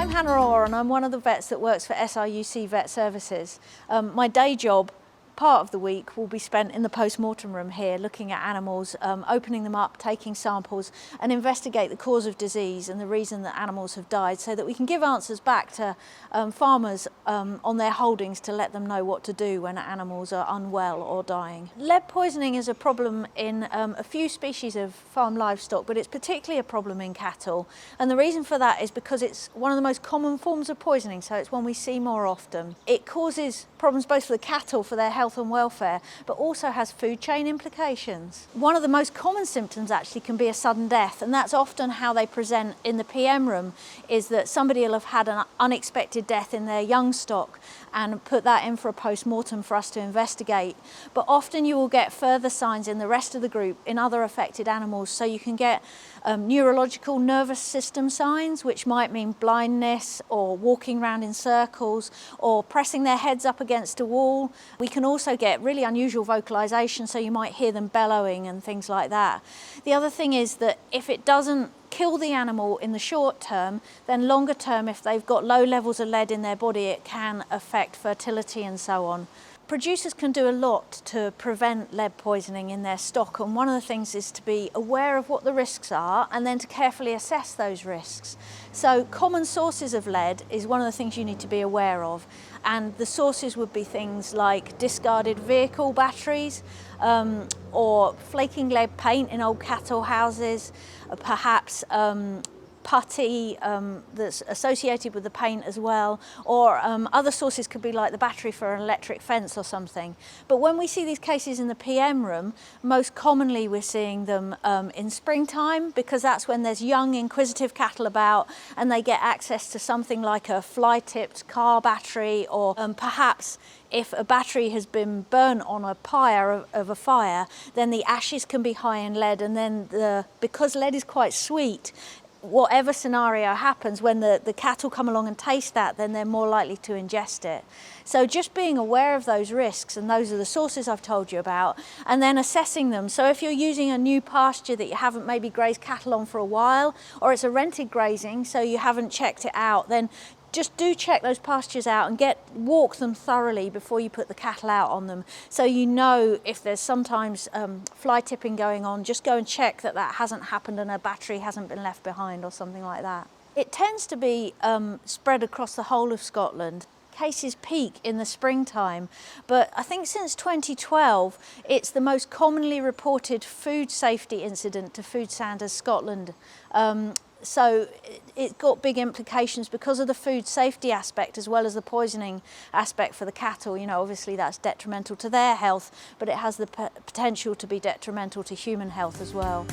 I'm Hannah Orr and I'm one of the vets that works for SRUC Vet Services. My day job, part of the week, will be spent in the post-mortem room here looking at animals, opening them up, taking samples and investigate the cause of disease and the reason that animals have died so that we can give answers back to farmers on their holdings to let them know what to do when animals are unwell or dying. Lead poisoning is a problem in a few species of farm livestock, but it's particularly a problem in cattle, and the reason for that is because it's one of the most common forms of poisoning, so it's one we see more often. It causes problems both for the cattle, for their health and welfare, but also has food chain implications. One of the most common symptoms actually can be a sudden death, and that's often how they present in the PM room, is that somebody will have had an unexpected death in their young stock and put that in for a post-mortem for us to investigate. But often you will get further signs in the rest of the group in other affected animals, so you can get neurological nervous system signs, which might mean blindness or walking around in circles or pressing their heads up against a wall. We can also get really unusual vocalization, so you might hear them bellowing and things like that. The other thing is that if it doesn't kill the animal in the short term, then longer term, if they've got low levels of lead in their body, it can affect fertility and so on. Producers can do a lot to prevent lead poisoning in their stock, and one of the things is to be aware of what the risks are and then to carefully assess those risks. So common sources of lead is one of the things you need to be aware of, and the sources would be things like discarded vehicle batteries, or flaking lead paint in old cattle houses, perhaps putty that's associated with the paint as well, or other sources could be like the battery for an electric fence or something. But when we see these cases in the PM room, most commonly we're seeing them in springtime, because that's when there's young inquisitive cattle about and they get access to something like a fly-tipped car battery, or perhaps if a battery has been burnt on a pyre of a fire, then the ashes can be high in lead, and then because lead is quite sweet, whatever scenario happens, when the cattle come along and taste that, then they're more likely to ingest it. So just being aware of those risks, and those are the sources I've told you about, and then assessing them. So if you're using a new pasture that you haven't maybe grazed cattle on for a while, or it's a rented grazing so you haven't checked it out, then just do check those pastures out and walk them thoroughly before you put the cattle out on them. So you know if there's sometimes fly tipping going on, just go and check that that hasn't happened and a battery hasn't been left behind or something like that. It tends to be spread across the whole of Scotland. Cases peak in the springtime, but I think since 2012 it's the most commonly reported food safety incident to Food Standards Scotland. So it got big implications because of the food safety aspect as well as the poisoning aspect for the cattle. You know, obviously that's detrimental to their health, but it has the potential to be detrimental to human health as well.